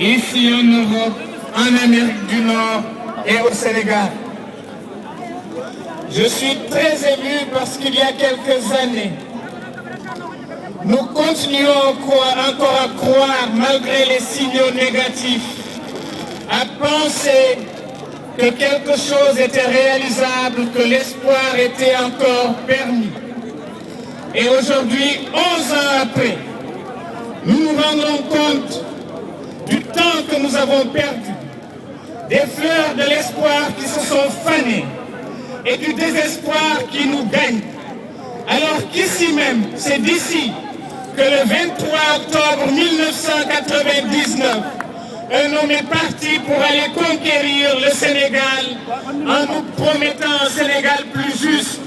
ici en Europe, en Amérique du Nord et au Sénégal. Je suis très ému parce qu'il y a quelques années, nous continuons encore à croire, malgré les signaux négatifs, à penser que quelque chose était réalisable, que l'espoir était encore permis. Et aujourd'hui, 11 ans après, nous nous rendons compte du temps que nous avons perdu, des fleurs de l'espoir qui se sont fanées et du désespoir qui nous gagne. Alors qu'ici même, c'est d'ici que le 23 octobre 1999, un homme est parti pour aller conquérir le Sénégal en nous promettant un Sénégal plus juste,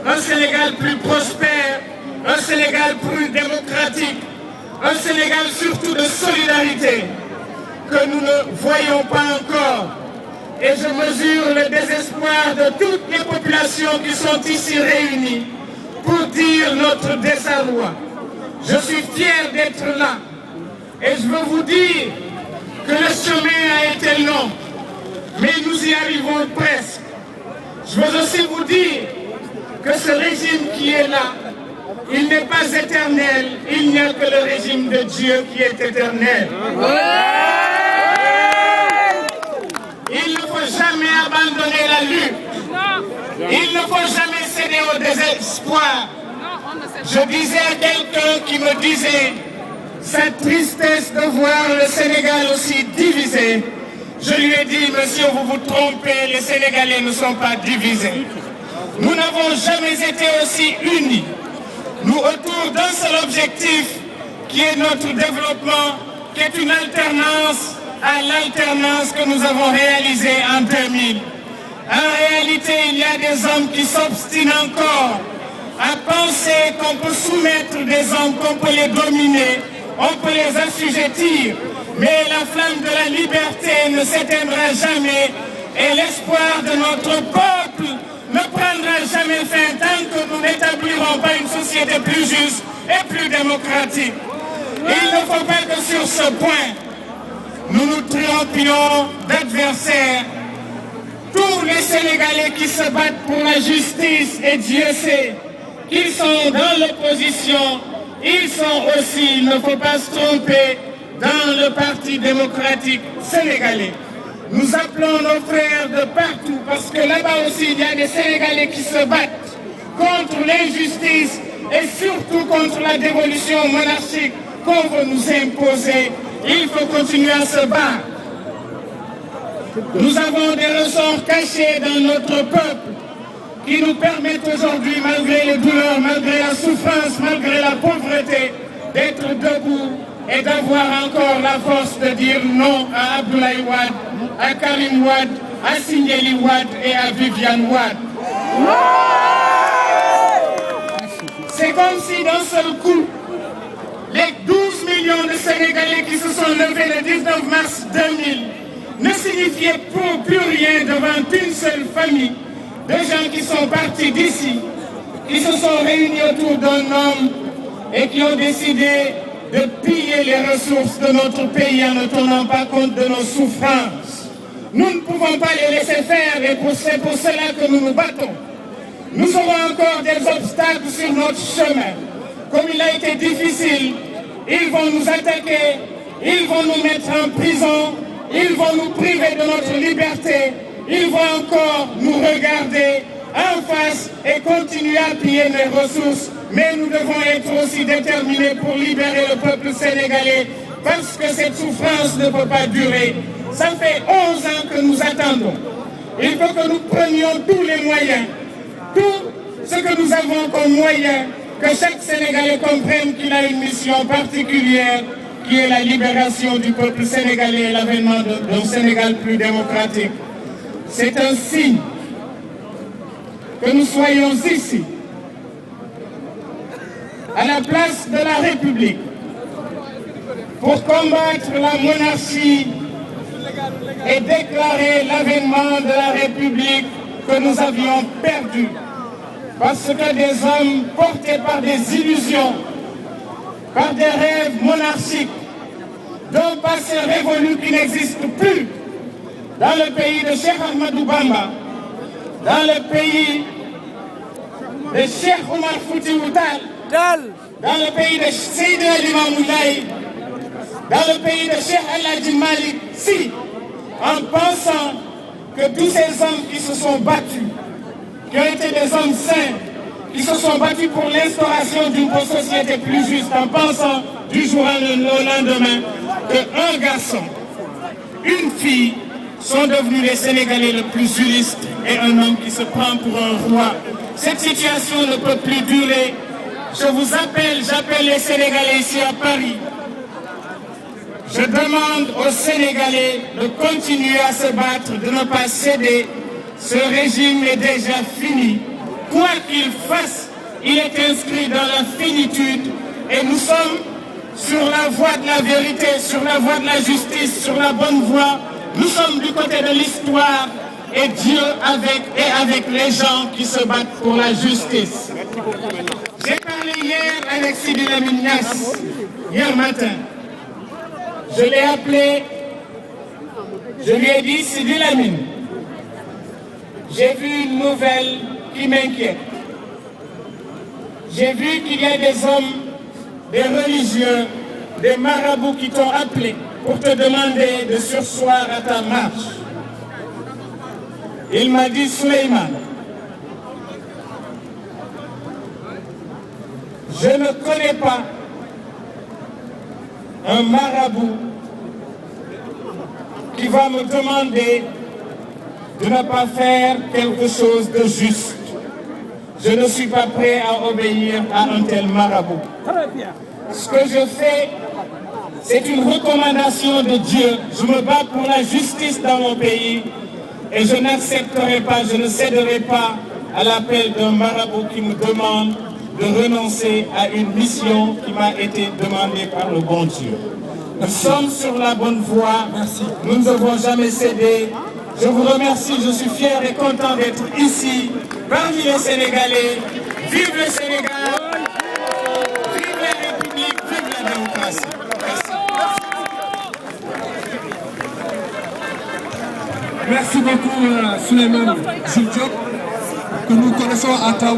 un Sénégal plus prospère, un Sénégal plus démocratique, un Sénégal surtout de solidarité que nous ne voyons pas encore. Et je mesure le désespoir de toutes les populations qui sont ici réunies pour dire notre désarroi. Je suis fier d'être là et je veux vous dire que le chemin a été long, mais nous y arrivons presque. Je veux aussi vous dire que ce régime qui est là, il n'est pas éternel, il n'y a que le régime de Dieu qui est éternel. Il ne faut jamais abandonner la lutte. Il ne faut jamais céder au désespoir. Je disais à quelqu'un qui me disait sa tristesse de voir le Sénégal aussi divisé. Je lui ai dit, monsieur, vous vous trompez, les Sénégalais ne sont pas divisés. Nous n'avons jamais été aussi unis. Nous autour d'un seul objectif qui est notre développement, qui est une alternance à l'alternance que nous avons réalisée en 2000. En réalité, il y a des hommes qui s'obstinent encore à penser qu'on peut soumettre des hommes, qu'on peut les dominer, on peut les assujettir. Mais la flamme de la liberté ne s'éteindra jamais et l'espoir de notre peuple ne prendra jamais fin tant que nous n'établirons pas une société plus juste et plus démocratique. Il ne faut pas que sur ce point, nous nous trompions d'adversaires. Tous les Sénégalais qui se battent pour la justice, et Dieu sait qu'ils sont dans l'opposition, ils sont aussi, il ne faut pas se tromper, dans le Parti démocratique sénégalais. Nous appelons nos frères de partout parce que là-bas aussi il y a des Sénégalais qui se battent contre l'injustice et surtout contre la dévolution monarchique qu'on veut nous imposer. Il faut continuer à se battre. Nous avons des ressorts cachés dans notre peuple qui nous permettent aujourd'hui, malgré les douleurs, malgré la souffrance, malgré la pauvreté, d'être debout et d'avoir encore la force de dire non à Abdoulaye Wade, à Karim Wade, à Sindiély Wade et à Viviane Wade. C'est comme si d'un seul coup, les 12 millions de Sénégalais qui se sont levés le 19 mars 2000 ne signifiaient plus rien devant une seule famille de gens qui sont partis d'ici, qui se sont réunis autour d'un homme et qui ont décidé de piller les ressources de notre pays en ne tenant pas compte de nos souffrances. Nous ne pouvons pas les laisser faire et c'est pour cela que nous nous battons. Nous aurons encore des obstacles sur notre chemin. Comme il a été difficile, ils vont nous attaquer, ils vont nous mettre en prison, ils vont nous priver de notre liberté, ils vont encore nous regarder en face et continuer à piller les ressources. Mais nous devons être aussi déterminés pour libérer le peuple sénégalais parce que cette souffrance ne peut pas durer. Ça fait 11 ans que nous attendons. Il faut que nous prenions tous les moyens, tout ce que nous avons comme moyen, que chaque Sénégalais comprenne qu'il a une mission particulière qui est la libération du peuple sénégalais et l'avènement d'un Sénégal plus démocratique. C'est un signe que nous soyons ici, à la place de la République, pour combattre la monarchie et déclarer l'avènement de la République que nous avions perdu. Parce que des hommes portés par des illusions, par des rêves monarchiques, d'un passé révolu qui n'existe plus, dans le pays de Cheikh Ahmadou Bamba, dans le pays de Cheikh Omar Foutiyou Tall, dans le pays de Seydina Limamou Laye, dans le pays de Cheikh El Hadji Malick Sy, en pensant que tous ces hommes qui se sont battus, qui ont été des hommes saints, qui se sont battus pour l'instauration d'une société plus juste, en pensant du jour au lendemain qu'un garçon, une fille sont devenus les Sénégalais les plus juristes et un homme qui se prend pour un roi. Cette situation ne peut plus durer. Je vous appelle, j'appelle les Sénégalais ici à Paris. Je demande aux Sénégalais de continuer à se battre, de ne pas céder. Ce régime est déjà fini. Quoi qu'il fasse, il est inscrit dans la finitude et nous sommes sur la voie de la vérité, sur la voie de la justice, sur la bonne voie. Nous sommes du côté de l'histoire et Dieu avec les gens qui se battent pour la justice. J'ai parlé hier avec Sidi Lamine Niasse, hier matin. Je l'ai appelé, je lui ai dit, Sidi Lamine, j'ai vu une nouvelle qui m'inquiète. J'ai vu qu'il y a des hommes, des religieux, des marabouts qui t'ont appelé pour te demander de surseoir à ta marche. Il m'a dit, Souleymane, je ne connais pas un marabout qui va me demander de ne pas faire quelque chose de juste. Je ne suis pas prêt à obéir à un tel marabout. Ce que je fais, c'est une recommandation de Dieu. Je me bats pour la justice dans mon pays et je n'accepterai pas, je ne céderai pas à l'appel d'un marabout qui me demande de renoncer à une mission qui m'a été demandée par le bon Dieu. Nous sommes sur la bonne voie. Merci. Nous ne devons jamais céder. Je vous remercie, je suis fier et content d'être ici, parmi les Sénégalais. Vive le Sénégal, vive la République, vive la démocratie. Merci beaucoup, Souleymane Jules Diop, que nous connaissons à travers